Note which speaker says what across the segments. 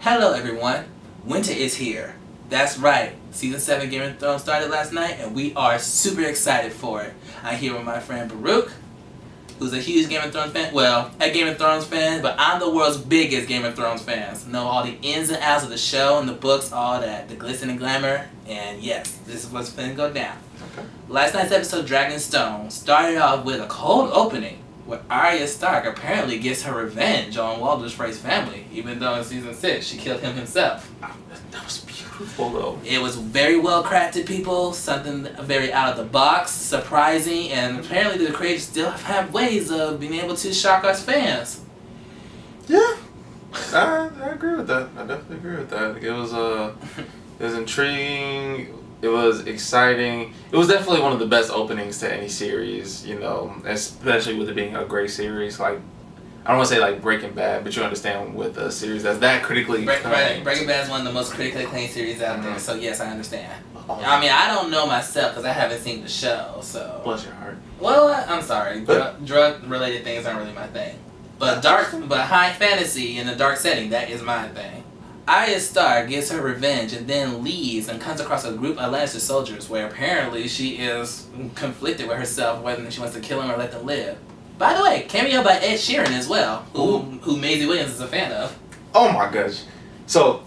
Speaker 1: Hello everyone, winter is here. That's right, Season 7 Game of Thrones started last night and we are super excited for it. I'm here with my friend Baroque, who's a huge Game of Thrones fan. Well, a Game of Thrones fan, but I'm the world's biggest Game of Thrones fan. Know all the ins and outs of the show and the books, all that, the glitz and the glamour, and yes, this is what's finna go down.
Speaker 2: Okay.
Speaker 1: Last night's episode, Dragonstone, started off with a cold opening where Arya Stark apparently gets her revenge on Walder Frey's family, even though in Season 6 she killed him himself.
Speaker 2: That was beautiful though.
Speaker 1: It was very well crafted, people, something very out of the box, surprising, and apparently the creators still have ways of being able to shock us fans.
Speaker 2: Yeah, I agree with that. I definitely agree with that. It was intriguing. It was exciting. It was definitely one of the best openings to any series, you know, especially with it being a great series. Like, I don't want to say like Breaking Bad, but you understand with a series that's that critically acclaimed.
Speaker 1: Breaking Bad is one of the most critically acclaimed series out there, so yes, I understand.
Speaker 2: Oh.
Speaker 1: I mean, I don't know myself because I haven't seen the show, so.
Speaker 2: Bless your heart.
Speaker 1: Well, I'm sorry. Drug-related things aren't really my thing. But high fantasy in a dark setting, that is my thing. Arya Stark gets her revenge and then leaves and comes across a group of Lannister soldiers where apparently she is conflicted with herself whether she wants to kill them or let them live. By the way, cameo by Ed Sheeran as well, who Maisie Williams is a fan of.
Speaker 2: Oh my gosh. So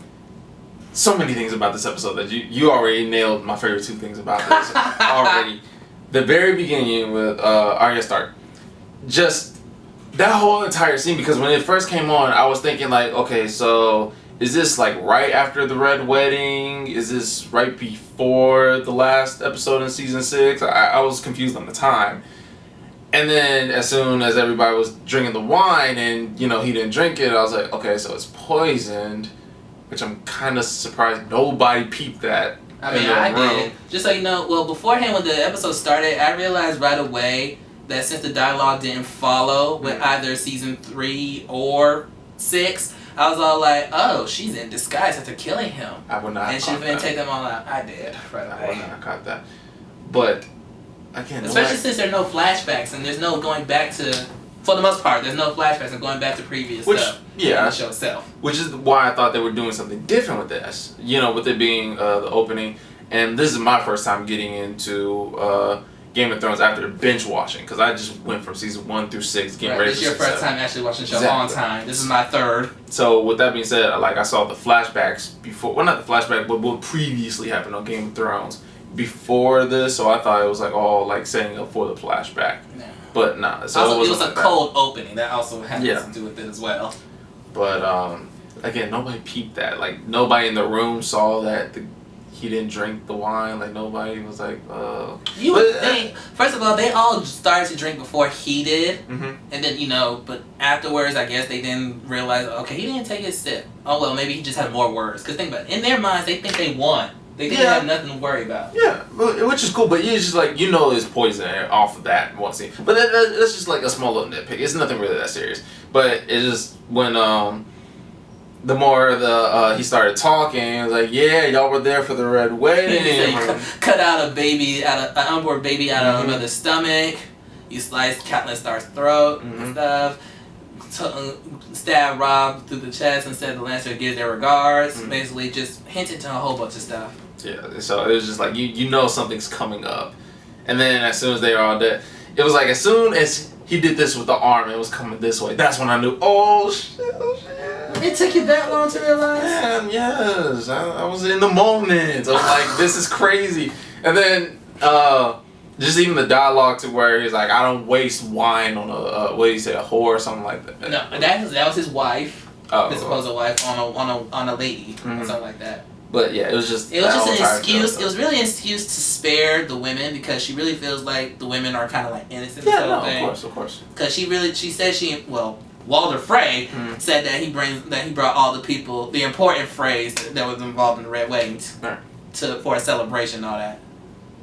Speaker 2: many things about this episode that you already nailed my favorite two things about this already. The very beginning with Arya Stark. Just that whole entire scene, because when it first came on, I was thinking like, okay, so is this like right after the Red Wedding? Is this right before the last episode in Season 6? I was confused on the time. And then as soon as everybody was drinking the wine and, you know, he didn't drink it, I was like, okay, so it's poisoned, which I'm kind of surprised nobody peeped that.
Speaker 1: I mean, I did. Just so you know, well, beforehand when the episode started, I realized right away that since the dialogue didn't follow with either Season 3 or 6, I was all like, oh, she's in disguise after killing him.
Speaker 2: I would not have
Speaker 1: and she's going to take them all out. I did, right away.
Speaker 2: I would not have caught that. But, again,
Speaker 1: especially since there are no flashbacks and there's no going back to, for the most part, there's no flashbacks and going back to previous stuff in the show itself.
Speaker 2: Which is why I thought they were doing something different with this. You know, with it being the opening. And this is my first time getting into Game of Thrones after binge watching, because I just went from Season 1 through 6 getting ready for
Speaker 1: This is your first time actually watching the show on time. This is my third.
Speaker 2: So with that being said, like I saw the flashbacks before, well not the flashback, but what previously happened on Game of Thrones before this, so I thought it was like all like setting up for the flashback. Yeah. But nah. So
Speaker 1: also, it was a cold opening. That also had to do with it as well.
Speaker 2: But again, nobody peeped that. Like nobody in the room saw that he didn't drink the wine. Like nobody was like,
Speaker 1: You would think. First of all, they all started to drink before he did, and then but afterwards, I guess they didn't realize. Okay, he didn't take his sip. Oh well, maybe he just had more words. Cause think about it. In their minds, they think they won. They didn't have nothing to worry about.
Speaker 2: Yeah, which is cool. But it's just like it's poison off of that one scene. But that's just like a small little nitpick. It's nothing really that serious. But it's just when the more he started talking, it was like, yeah, y'all were there for the Red Wedding.
Speaker 1: Cut out an unborn baby out of her mother's stomach. You sliced Catelyn Stark's throat and stuff. Stabbed Robb through the chest and said the Lannister gives their regards. Basically, just hinted to a whole bunch of stuff. Yeah,
Speaker 2: so it was just like you know something's coming up, and then as soon as they were all dead, it was like as soon as he did this with the arm, it was coming this way. That's when I knew. Oh shit!
Speaker 1: It took you that long to realize?
Speaker 2: Man, yes. I was in the moment. I was like, this is crazy. And then, just even the dialogue to where he's like, I don't waste wine on what do you say, a whore or something like that.
Speaker 1: No, that was his wife. His supposed wife on a lady or something like that.
Speaker 2: But yeah, it was just
Speaker 1: an excuse. It was really an excuse to spare the women because she really feels like the women are kind of like innocent.
Speaker 2: Yeah, no, of course.
Speaker 1: Because she said Walder Frey said that he brought all the people, the important Freys that was involved in the Red Wedding for a celebration and all that.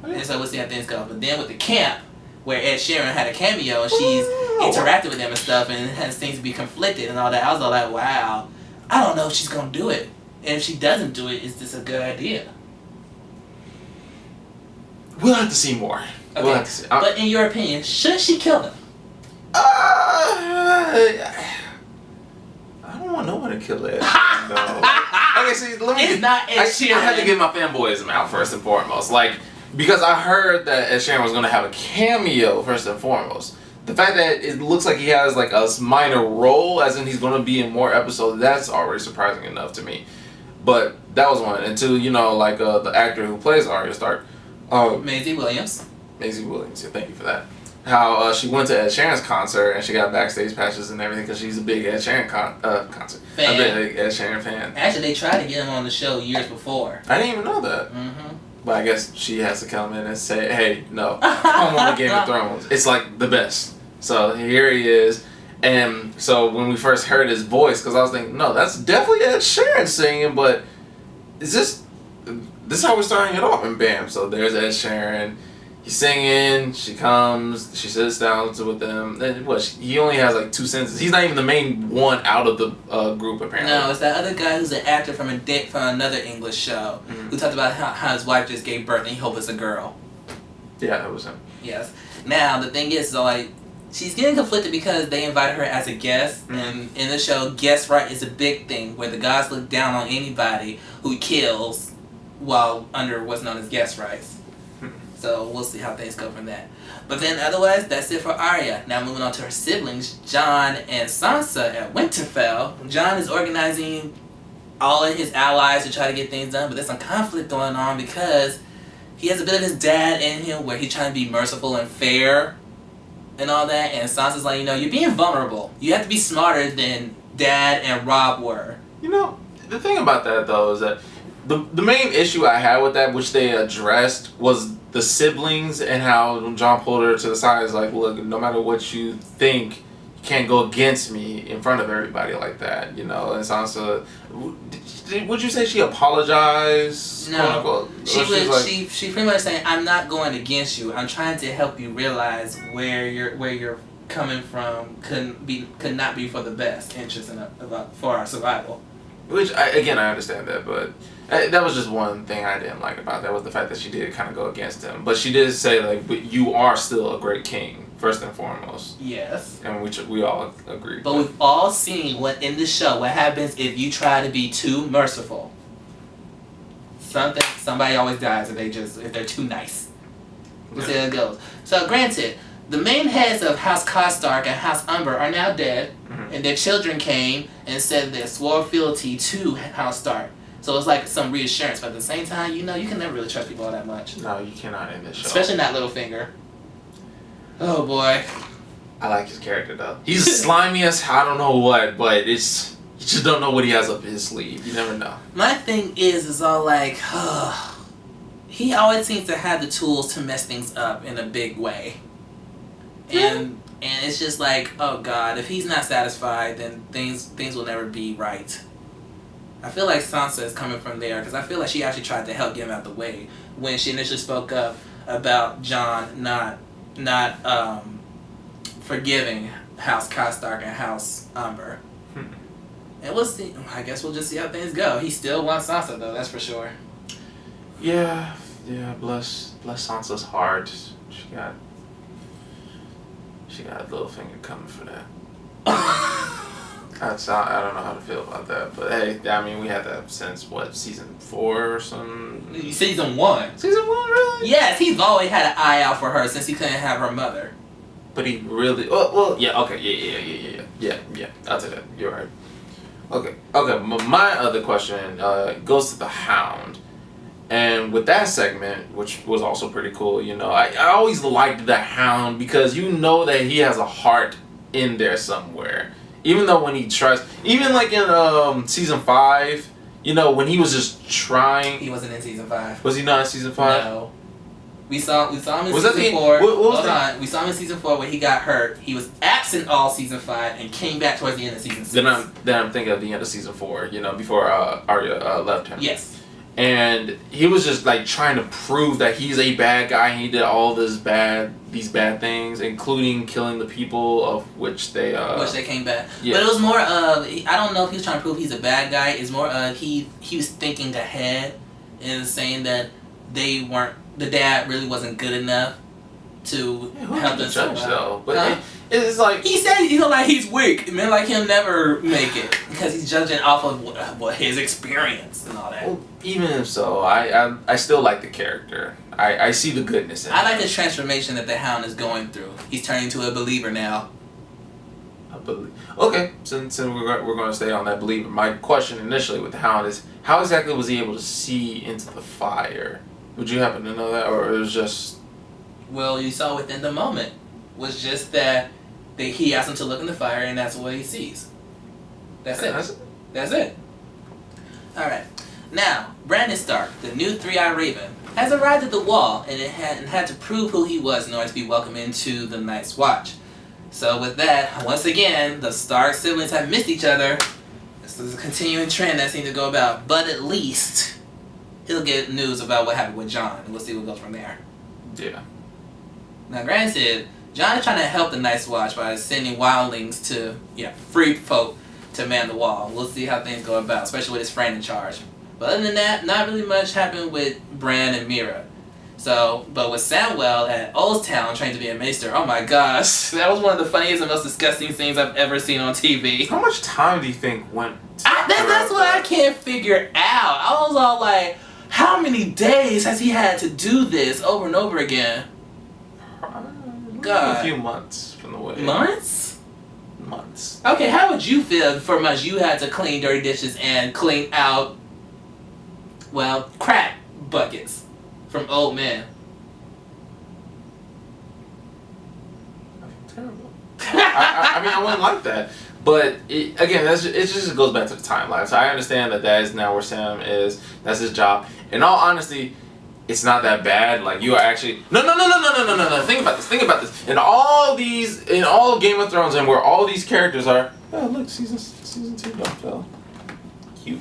Speaker 1: And so we'll see how things go. But then with the camp, where Ed Sheeran had a cameo and she's interacted with them and stuff and seems to be conflicted and all that, I was all like, wow, I don't know if she's going to do it. And if she doesn't do it, is this a good idea?
Speaker 2: We'll have to see more.
Speaker 1: Okay. We'll have to see. But in your opinion, should she kill them?
Speaker 2: I don't want no one to kill it. though. Okay, see, let me.
Speaker 1: It's not Ed Sheeran.
Speaker 2: I had to get my fanboyism out first and foremost. Like, because I heard that Ed Sheeran was gonna have a cameo first and foremost. The fact that it looks like he has like a minor role, as in he's gonna be in more episodes, that's already surprising enough to me. But that was one. And two, like the actor who plays Arya Stark,
Speaker 1: Maisie Williams.
Speaker 2: Maisie Williams. Yeah, thank you for that. How she went to Ed Sheeran's concert and she got backstage passes and everything because she's a big Ed Sheeran concert
Speaker 1: Fan.
Speaker 2: A big Ed Sheeran fan.
Speaker 1: Actually, they tried to get him on the show years before.
Speaker 2: I didn't even know that.
Speaker 1: Mm-hmm.
Speaker 2: But I guess she has to come in and say, hey, no, I'm on the Game of Thrones. It's like the best. So here he is. And so when we first heard his voice, because I was thinking, no, that's definitely Ed Sheeran singing, but is this how we're starting it off? And bam, so there's Ed Sheeran. He's singing, she comes, she sits down with them. And he only has like 2 sentences. He's not even the main one out of the group, apparently.
Speaker 1: No, it's that other guy who's an actor from another English show who talked about how his wife just gave birth and he hoped it's a girl.
Speaker 2: Yeah, that was him.
Speaker 1: Yes. Now, the thing is, like, she's getting conflicted because they invited her as a guest, and in the show, guest right is a big thing where the gods look down on anybody who kills while under what's known as guest rights. So we'll see how things go from that. But then otherwise, that's it for Arya. Now moving on to her siblings, Jon and Sansa at Winterfell. Jon is organizing all of his allies to try to get things done, but there's some conflict going on because he has a bit of his dad in him where he's trying to be merciful and fair and all that, and Sansa's like, you're being vulnerable. You have to be smarter than Dad and Robb were.
Speaker 2: The thing about that, though, is that the main issue I had with that, which they addressed, was the siblings and how Jon pulled her to the side. Is like, look, no matter what you think, you can't go against me in front of everybody like that, And Sansa, would you say she apologized?
Speaker 1: No, she pretty much saying, I'm not going against you. I'm trying to help you realize where you're coming from could not be for the best interest for our survival.
Speaker 2: Which I understand that, but that was just one thing I didn't like about that was the fact that she did kind of go against him. But she did say like, but you are still a great king first and foremost.
Speaker 1: Yes.
Speaker 2: And we all agree.
Speaker 1: But we've all seen what happens if you try to be too merciful. Somebody always dies if they're too nice. We'll see how it goes. So granted, the main heads of House Karstark and House Umber are now dead, and their children came and said they swore fealty to House Stark. So it's like some reassurance, but at the same time, you can never really trust people all that much.
Speaker 2: No, you cannot in this show.
Speaker 1: Especially not Littlefinger. Oh boy.
Speaker 2: I like his character though. He's slimy as I don't know what, but you just don't know what he has up his sleeve. You never know.
Speaker 1: My thing is all like, he always seems to have the tools to mess things up in a big way. And it's just like, oh God, if he's not satisfied, then things will never be right. I feel like Sansa is coming from there because I feel like she actually tried to help get him out the way when she initially spoke up about Jon not forgiving House Karstark and House Umber. And we'll see. I guess we'll just see how things go. He still wants Sansa though, that's for sure.
Speaker 2: Yeah. Bless Sansa's heart. She got a Littlefinger coming for that. I don't know how to feel about that, but hey, I mean, we had that since season 4 or something.
Speaker 1: Season 1.
Speaker 2: Season 1, really?
Speaker 1: Yes, he's always had an eye out for her since he couldn't have her mother.
Speaker 2: But he really, well, yeah, okay, yeah. I'll take that. You're right. Okay. My other question goes to the Hound. And with that segment, which was also pretty cool, I always liked the Hound because that he has a heart in there somewhere. Even though when he tries, even like in season 5, when he was just trying.
Speaker 1: He wasn't in season 5.
Speaker 2: Was he not in season 5?
Speaker 1: No. We saw him in season 4. Hold on. We saw him in season 4 when he got hurt. He was absent all season 5 and came back towards the end of season 6.
Speaker 2: Then I'm thinking of the end of season 4. Before Arya left him.
Speaker 1: Yes.
Speaker 2: And he was just like trying to prove that he's a bad guy. And he did all these bad things, including killing the people of which they
Speaker 1: came back.
Speaker 2: Yeah.
Speaker 1: But it was more of, I don't know if he was trying to prove he's a bad guy. It's more of he was thinking ahead and saying that the dad really wasn't good enough to help
Speaker 2: the judge though. But It's like
Speaker 1: he said he's weak. It meant like he'll never make it because he's judging off of what his experience and all that.
Speaker 2: Well, even if so, I still like the character. I see the goodness in
Speaker 1: I
Speaker 2: him.
Speaker 1: like the transformation that the Hound is going through. He's turning into a believer now.
Speaker 2: Okay, since we're going to stay on that believer, my question initially with the Hound is, how exactly was he able to see into the fire? Would you happen to know that, or it was just...
Speaker 1: Well, you saw within the moment was just that he asked him to look in the fire, and that's what he sees. That's it. That's it. All right. Now, Brandon Stark, the new Three-Eyed Raven, has arrived at the Wall and had to prove who he was in order to be welcomed into the Night's Watch. So with that, once again, the Stark siblings have missed each other. This is a continuing trend that seems to go about. But at least he'll get news about what happened with Jon, and we'll see what goes from there.
Speaker 2: Yeah.
Speaker 1: Now, granted, Jon is trying to help the Night's Watch by sending wildlings to, free folk to man the Wall. We'll see how things go about, especially with his friend in charge. But other than that, not really much happened with Bran and Mira. So, but with Samwell at Old Town trying to be a maester, oh my gosh, that was one of the funniest and most disgusting things I've ever seen on TV.
Speaker 2: How much time do you think went?
Speaker 1: That's what I can't figure out. I was all like, how many days has he had to do this over and over again? God.
Speaker 2: A few months from the wedding.
Speaker 1: Months?
Speaker 2: Months.
Speaker 1: Okay, how would you feel for much you had to clean dirty dishes and clean out, well, crack buckets from old men?
Speaker 2: Terrible. I mean, I wouldn't like that. But, it just goes back to the timeline. So I understand that is now where Sam is. That's his job. In all honesty, it's not that bad. Like, you are actually... No. Think about this. In all Game of Thrones and where all these characters are... Oh, look, season 2 done fell. Cute.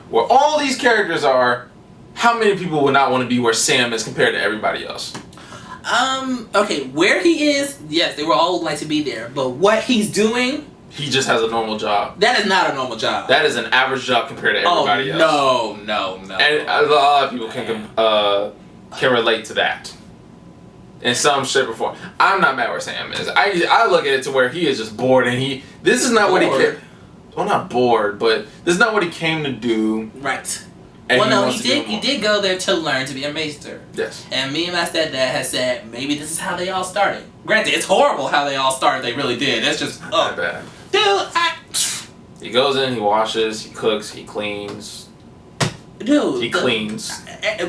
Speaker 2: Where all these characters are, how many people would not want to be where Sam is compared to everybody else?
Speaker 1: Okay, where he is, yes, they would all like to be there. But what he's doing...
Speaker 2: He just has a normal job.
Speaker 1: That is not a normal job.
Speaker 2: That is an average job compared to everybody else.
Speaker 1: No.
Speaker 2: And a lot of people can relate to that. In some shape or form. I'm not mad where Sam is. I look at it to where he is just bored and this is not what he came... Well, not bored, but this is not what he came to do.
Speaker 1: Right.
Speaker 2: And
Speaker 1: Well, no, he did go there to learn to be a maester.
Speaker 2: Yes.
Speaker 1: And me and my stepdad has said maybe this is how they all started. Granted, it's horrible how they all started. They really did. That's just
Speaker 2: Not bad.
Speaker 1: Dude,
Speaker 2: He goes in, he washes, he cooks, he cleans.
Speaker 1: Dude,
Speaker 2: He cleans.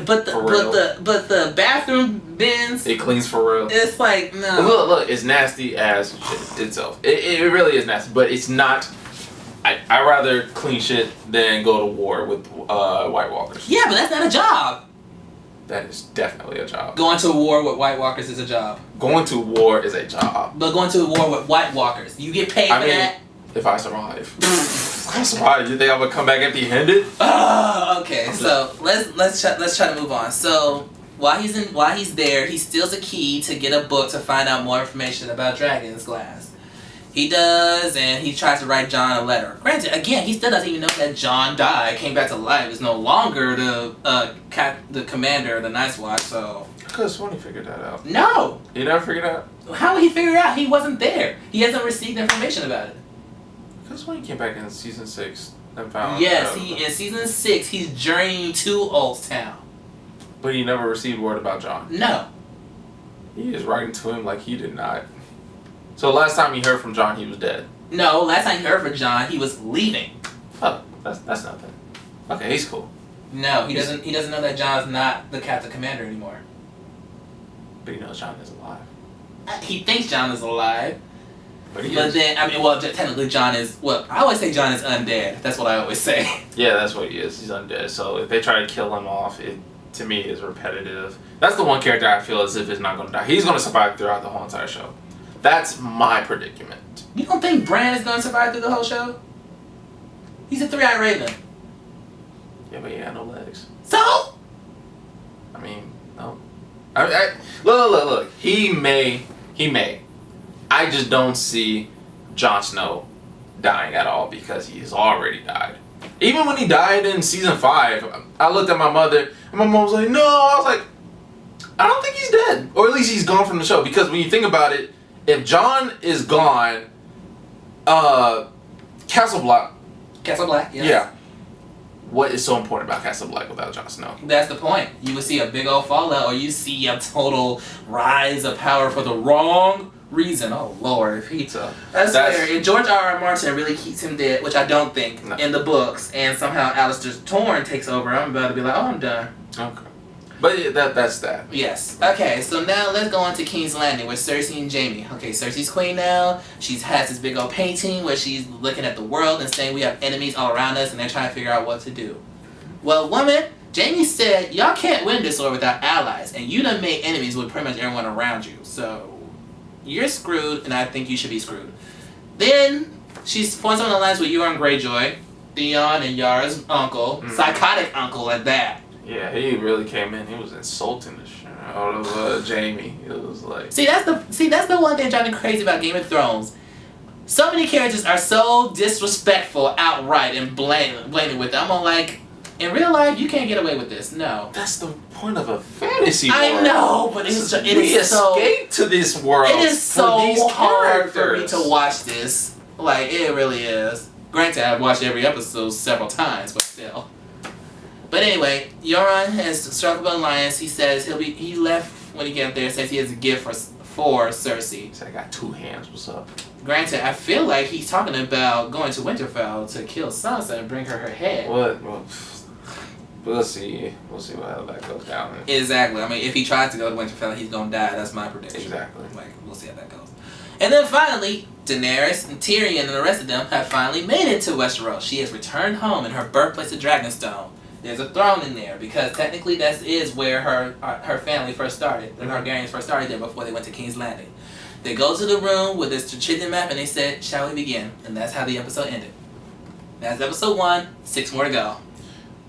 Speaker 1: But the bathroom bins.
Speaker 2: He cleans for real.
Speaker 1: It's like no.
Speaker 2: Look, it's nasty as shit itself. It really is nasty, but it's not. I rather clean shit than go to war with White Walkers.
Speaker 1: Yeah, but that's not a job.
Speaker 2: That is definitely a job.
Speaker 1: Going to war with White Walkers is a job.
Speaker 2: Going to war is a job.
Speaker 1: But going to war with White Walkers, you get paid for that?
Speaker 2: If I survive. If I survive, you think I would come back empty-handed?
Speaker 1: Okay, so let's try to move on. So while he's there, he steals a key to get a book to find out more information about Dragon's Glass. He does, and he tries to write Jon a letter. Granted, again, he still doesn't even know that Jon died, came back to life, is no longer the commander of the Night's Watch, so...
Speaker 2: I could have sworn he figured that out.
Speaker 1: No!
Speaker 2: You never figured it out?
Speaker 1: How would he figure it out? He wasn't there. He hasn't received information about it.
Speaker 2: I could have sworn he came back in season 6 and found
Speaker 1: Yes, in season 6, he's journeying to Old Town.
Speaker 2: But he never received word about Jon.
Speaker 1: No.
Speaker 2: He is writing to him like he did not. So last time he heard from Jon, he was dead.
Speaker 1: No, last time he heard from Jon, he was leaving.
Speaker 2: Oh, that's nothing. Okay, he's cool.
Speaker 1: No, he doesn't know that Jon's not the captain commander anymore.
Speaker 2: But he knows Jon is alive.
Speaker 1: He thinks Jon is alive.
Speaker 2: But he
Speaker 1: But
Speaker 2: is.
Speaker 1: then, technically Jon is, I always say Jon is undead. That's what I always say.
Speaker 2: Yeah, that's what he is. He's undead. So if they try to kill him off, it to me is repetitive. That's the one character I feel as if is not going to die. He's going to survive throughout the whole entire show. That's my predicament.
Speaker 1: You don't think Bran is going to survive through the whole show? He's a three-eyed raven.
Speaker 2: Yeah, but he had no legs.
Speaker 1: So?
Speaker 2: I mean, no. Look. He may. I just don't see Jon Snow dying at all because he's already died. Even when he died in season 5, I looked at my mother and my mom was like, no. I was like, I don't think he's dead. Or at least he's gone from the show. Because when you think about it, if Jon is gone, Castle Black.
Speaker 1: Castle Black, yes.
Speaker 2: Yeah. What is so important about Castle Black without Jon Snow?
Speaker 1: That's the point. You would see a big old fallout, or you see a total rise of power for the wrong reason. Oh Lord, if he that's fair. If George R. Martin really keeps him dead, which I don't think in the books, and somehow Alistair Torn takes over, I'm about to be like, oh, I'm done.
Speaker 2: Okay. But that's that.
Speaker 1: Yes. Okay, so now let's go on to King's Landing with Cersei and Jaime. Okay, Cersei's queen now. She has this big old painting where she's looking at the world and saying we have enemies all around us and they're trying to figure out what to do. Well, woman, Jaime said, y'all can't win this war without allies, and you done made enemies with pretty much everyone around you. So, you're screwed, and I think you should be screwed. Then, she points on the lines with Euron Greyjoy, Theon and Yara's uncle, psychotic uncle at that.
Speaker 2: Yeah, he really came in. He was insulting the shit out of Jaime. It was like
Speaker 1: see that's the one thing driving me crazy about Game of Thrones. So many characters are so disrespectful outright and blatant with it. I'm all like, in real life you can't get away with this. No.
Speaker 2: That's the point of a fantasy world.
Speaker 1: I know, but it is so
Speaker 2: escape to this world.
Speaker 1: It is so hard for me to watch this. Like it really is. Granted, I've watched every episode several times, but still. But anyway, Euron has struck up an alliance. He says he left when he got there. Says he has a gift for Cersei.
Speaker 2: He said, I got 2 hands. What's up?
Speaker 1: Granted, I feel like he's talking about going to Winterfell to kill Sansa and bring her head.
Speaker 2: What? Well, we'll see. We'll see how that goes down.
Speaker 1: Exactly. I mean, if he tries to go to Winterfell, he's gonna die. That's my prediction.
Speaker 2: Exactly.
Speaker 1: Like, we'll see how that goes. And then finally, Daenerys and Tyrion and the rest of them have finally made it to Westeros. She has returned home in her birthplace of Dragonstone. There's a throne in there because technically that is where her family first started. The Targaryens first started there before they went to King's Landing. They go to the room with this strategic map and they said, shall we begin? And that's how the episode ended. That's episode 1, 6 more to go.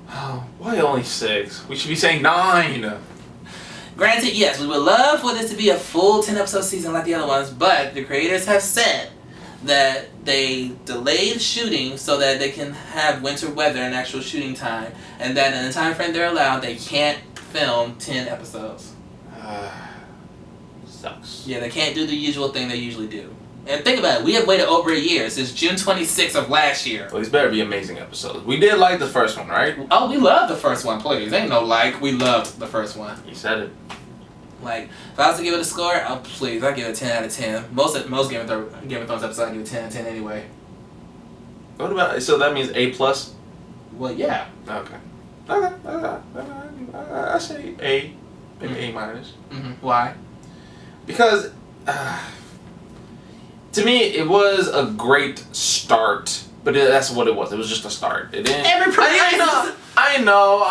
Speaker 2: Oh, why only 6? We should be saying 9.
Speaker 1: Granted, yes, we would love for this to be a full 10 episode season like the other ones, but the creators have said that they delayed shooting so that they can have winter weather and actual shooting time, and that in the time frame they're allowed, they can't film 10 episodes.
Speaker 2: Sucks.
Speaker 1: Yeah, they can't do the usual thing they usually do. And think about it, we have waited over a year since June 26th of last year.
Speaker 2: Well, these better be amazing episodes. We did like the first one, right?
Speaker 1: Oh, we loved the first one, please. Ain't no like, we loved the first one.
Speaker 2: You said it.
Speaker 1: Like, if I was to give it a score, I'd give it a 10 out of 10. Most Game of Thrones episodes, I give it 10 out of 10 anyway.
Speaker 2: What about, so that means A+?
Speaker 1: Well, yeah.
Speaker 2: Okay. I say A, maybe A-.
Speaker 1: Why?
Speaker 2: Because, to me, it was a great start, but that's what it was. It was just a start. It didn't. I know.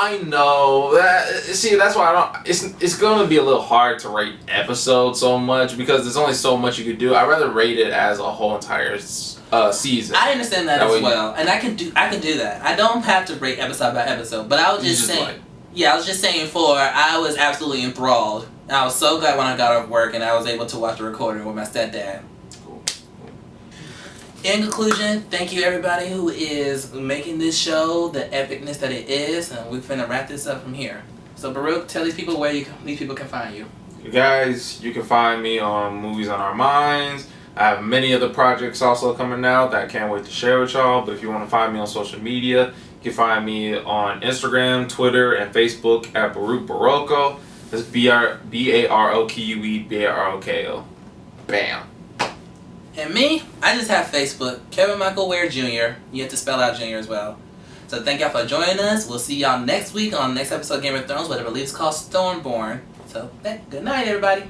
Speaker 2: See, that's why I don't. It's going to be a little hard to rate episodes so much because there's only so much you could do. I'd rather rate it as a whole entire season.
Speaker 1: I understand that as well, and I can do that. I don't have to rate episode by episode, but I was just saying. Yeah, I was just saying. I was absolutely enthralled. I was so glad when I got off work and I was able to watch the recording with my stepdad. In conclusion, thank you everybody who is making this show the epicness that it is, and we're finna wrap this up from here. So Baroque, tell these people where these people can find you.
Speaker 2: You guys, you can find me on Movies on Our Minds. I have many other projects also coming out that I can't wait to share with y'all. But if you want to find me on social media, you can find me on Instagram, Twitter, and Facebook at Baroque Barocco. That's BAROQUE BAROKO. Bam.
Speaker 1: And me, I just have Facebook, Kevin Michael Ware Jr. You have to spell out Jr. as well. So thank y'all for joining us. We'll see y'all next week on the next episode of Game of Thrones, what I believe is called Stormborn. So, good night, everybody.